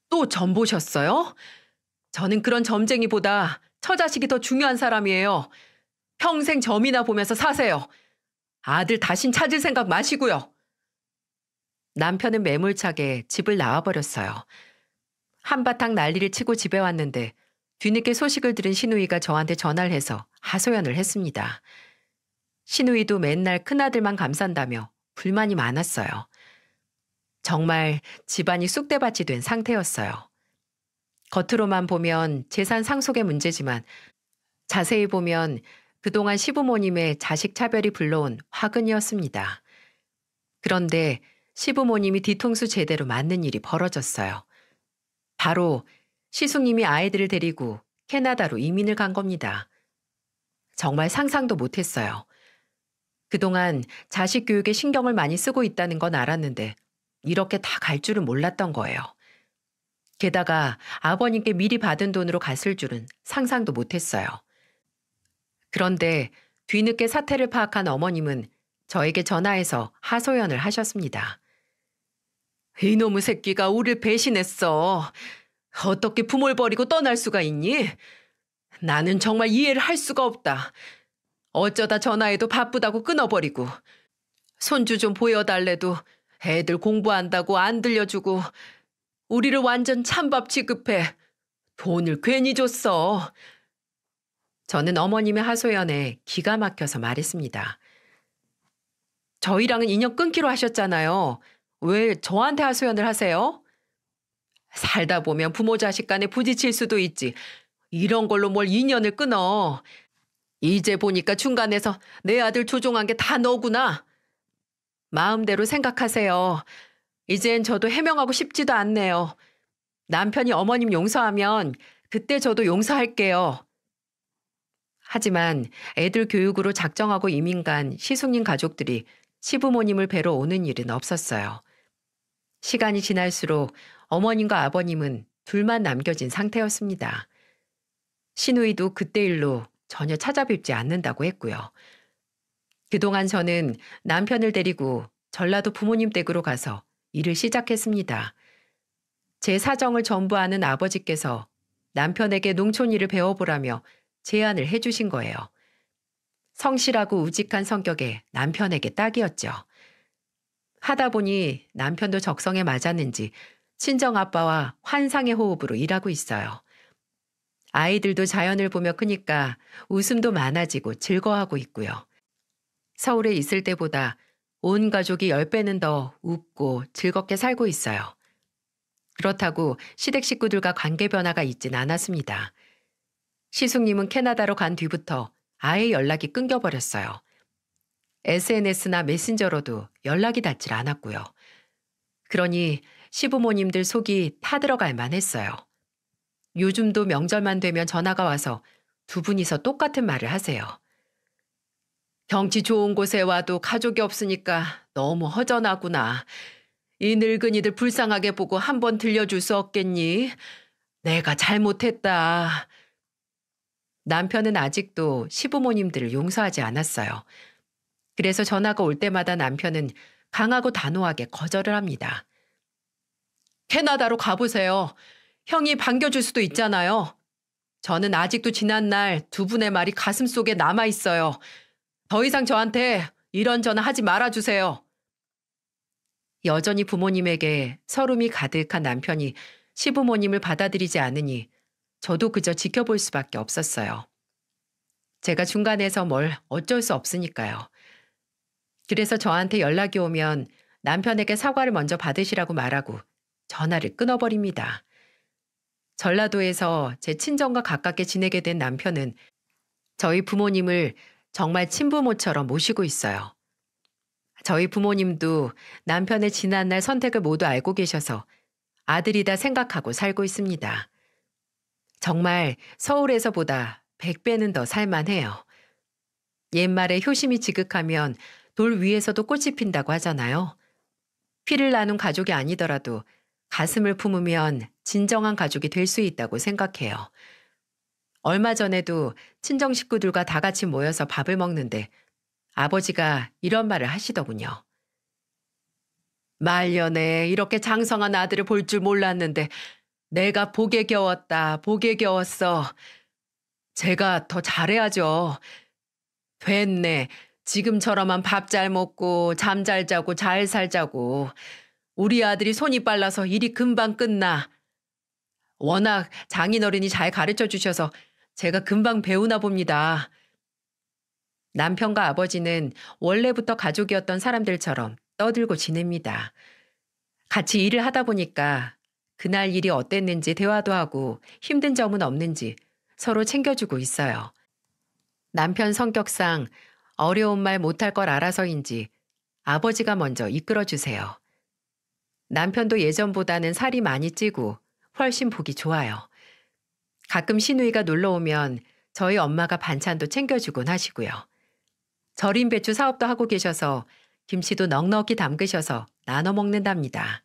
또 점 보셨어요? 저는 그런 점쟁이보다 처자식이 더 중요한 사람이에요. 평생 점이나 보면서 사세요. 아들 다신 찾을 생각 마시고요. 남편은 매몰차게 집을 나와버렸어요. 한바탕 난리를 치고 집에 왔는데 뒤늦게 소식을 들은 시누이가 저한테 전화를 해서 하소연을 했습니다. 시누이도 맨날 큰아들만 감싼다며 불만이 많았어요. 정말 집안이 쑥대밭이 된 상태였어요. 겉으로만 보면 재산 상속의 문제지만 자세히 보면 그동안 시부모님의 자식 차별이 불러온 화근이었습니다. 그런데 시부모님이 뒤통수 제대로 맞는 일이 벌어졌어요. 바로 시숙님이 아이들을 데리고 캐나다로 이민을 간 겁니다. 정말 상상도 못했어요. 그동안 자식 교육에 신경을 많이 쓰고 있다는 건 알았는데 이렇게 다 갈 줄은 몰랐던 거예요. 게다가 아버님께 미리 받은 돈으로 갔을 줄은 상상도 못했어요. 그런데 뒤늦게 사태를 파악한 어머님은 저에게 전화해서 하소연을 하셨습니다. 이놈의 새끼가 우릴 배신했어. 어떻게 부모를 버리고 떠날 수가 있니? 나는 정말 이해를 할 수가 없다. 어쩌다 전화해도 바쁘다고 끊어버리고 손주 좀 보여달래도 애들 공부한다고 안 들려주고 우리를 완전 찬밥 취급해. 돈을 괜히 줬어. 저는 어머님의 하소연에 기가 막혀서 말했습니다. 저희랑은 인연 끊기로 하셨잖아요. 왜 저한테 하소연을 하세요? 살다 보면 부모 자식 간에 부딪힐 수도 있지. 이런 걸로 뭘 인연을 끊어. 이제 보니까 중간에서 내 아들 조종한 게 다 너구나. 마음대로 생각하세요. 이젠 저도 해명하고 싶지도 않네요. 남편이 어머님 용서하면 그때 저도 용서할게요. 하지만 애들 교육으로 작정하고 이민 간 시숙님 가족들이 시부모님을 뵈러 오는 일은 없었어요. 시간이 지날수록 어머님과 아버님은 둘만 남겨진 상태였습니다. 시누이도 그때 일로 전혀 찾아뵙지 않는다고 했고요. 그동안 저는 남편을 데리고 전라도 부모님 댁으로 가서 일을 시작했습니다. 제 사정을 전부 아는 아버지께서 남편에게 농촌 일을 배워보라며 제안을 해주신 거예요. 성실하고 우직한 성격의 남편에게 딱이었죠. 하다 보니 남편도 적성에 맞았는지 친정아빠와 환상의 호흡으로 일하고 있어요. 아이들도 자연을 보며 크니까 웃음도 많아지고 즐거워하고 있고요. 서울에 있을 때보다 온 가족이 10배는 더 웃고 즐겁게 살고 있어요. 그렇다고 시댁 식구들과 관계 변화가 있진 않았습니다. 시숙님은 캐나다로 간 뒤부터 아예 연락이 끊겨버렸어요. SNS나 메신저로도 연락이 닿질 않았고요. 그러니 시부모님들 속이 타들어갈 만했어요. 요즘도 명절만 되면 전화가 와서 두 분이서 똑같은 말을 하세요. 경치 좋은 곳에 와도 가족이 없으니까 너무 허전하구나. 이 늙은이들 불쌍하게 보고 한번 들려줄 수 없겠니? 내가 잘못했다. 남편은 아직도 시부모님들을 용서하지 않았어요. 그래서 전화가 올 때마다 남편은 강하고 단호하게 거절을 합니다. 캐나다로 가보세요. 형이 반겨줄 수도 있잖아요. 저는 아직도 지난날 두 분의 말이 가슴속에 남아있어요. 더 이상 저한테 이런 전화 하지 말아주세요. 여전히 부모님에게 서름이 가득한 남편이 시부모님을 받아들이지 않으니 저도 그저 지켜볼 수밖에 없었어요. 제가 중간에서 뭘 어쩔 수 없으니까요. 그래서 저한테 연락이 오면 남편에게 사과를 먼저 받으시라고 말하고 전화를 끊어버립니다. 전라도에서 제 친정과 가깝게 지내게 된 남편은 저희 부모님을 정말 친부모처럼 모시고 있어요. 저희 부모님도 남편의 지난날 선택을 모두 알고 계셔서 아들이다 생각하고 살고 있습니다. 정말 서울에서보다 100배는 더 살만해요. 옛말에 효심이 지극하면 돌 위에서도 꽃이 핀다고 하잖아요. 피를 나눈 가족이 아니더라도 가슴을 품으면 진정한 가족이 될 수 있다고 생각해요. 얼마 전에도 친정 식구들과 다 같이 모여서 밥을 먹는데 아버지가 이런 말을 하시더군요. 말년에 이렇게 장성한 아들을 볼 줄 몰랐는데 내가 복에 겨웠다, 복에 겨웠어. 제가 더 잘해야죠. 됐네. 지금처럼만 밥 잘 먹고 잠 잘 자고 잘 살자고. 우리 아들이 손이 빨라서 일이 금방 끝나. 워낙 장인어른이 잘 가르쳐 주셔서 제가 금방 배우나 봅니다. 남편과 아버지는 원래부터 가족이었던 사람들처럼 떠들고 지냅니다. 같이 일을 하다 보니까 그날 일이 어땠는지 대화도 하고 힘든 점은 없는지 서로 챙겨주고 있어요. 남편 성격상 어려운 말 못할 걸 알아서인지 아버지가 먼저 이끌어주세요. 남편도 예전보다는 살이 많이 찌고 훨씬 보기 좋아요. 가끔 시누이가 놀러 오면 저희 엄마가 반찬도 챙겨주곤 하시고요. 절인 배추 사업도 하고 계셔서 김치도 넉넉히 담그셔서 나눠 먹는답니다.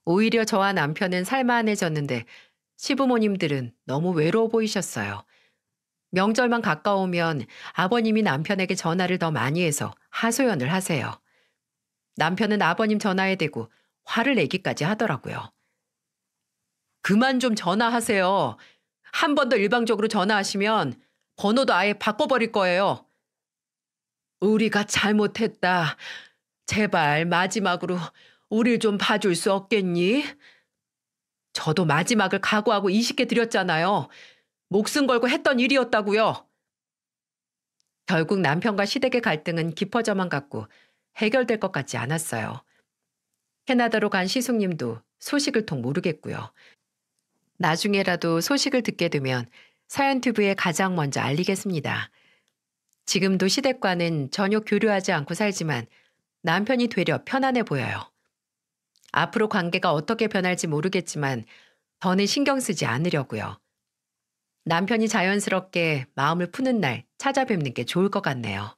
오히려 저와 남편은 살만해졌는데 시부모님들은 너무 외로워 보이셨어요. 명절만 가까우면 아버님이 남편에게 전화를 더 많이 해서 하소연을 하세요. 남편은 아버님 전화에 대고 화를 내기까지 하더라고요. 그만 좀 전화하세요. 한 번 더 일방적으로 전화하시면 번호도 아예 바꿔버릴 거예요. 우리가 잘못했다. 제발 마지막으로 우릴 좀 봐줄 수 없겠니? 저도 마지막을 각오하고 20개 드렸잖아요. 목숨 걸고 했던 일이었다고요. 결국 남편과 시댁의 갈등은 깊어져만 갔고 해결될 것 같지 않았어요. 캐나다로 간 시숙님도 소식을 통 모르겠고요. 나중에라도 소식을 듣게 되면 사연튜브에 가장 먼저 알리겠습니다. 지금도 시댁과는 전혀 교류하지 않고 살지만 남편이 되려 편안해 보여요. 앞으로 관계가 어떻게 변할지 모르겠지만 더는 신경 쓰지 않으려고요. 남편이 자연스럽게 마음을 푸는 날 찾아뵙는 게 좋을 것 같네요.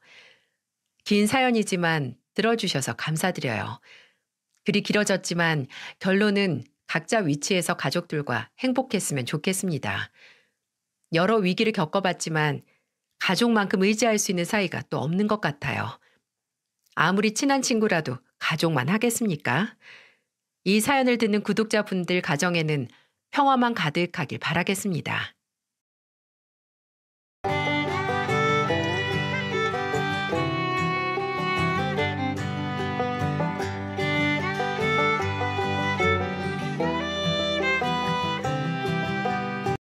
긴 사연이지만 들어주셔서 감사드려요. 글이 길어졌지만 결론은 각자 위치에서 가족들과 행복했으면 좋겠습니다. 여러 위기를 겪어봤지만 가족만큼 의지할 수 있는 사이가 또 없는 것 같아요. 아무리 친한 친구라도 가족만 하겠습니까? 이 사연을 듣는 구독자분들 가정에는 평화만 가득하길 바라겠습니다.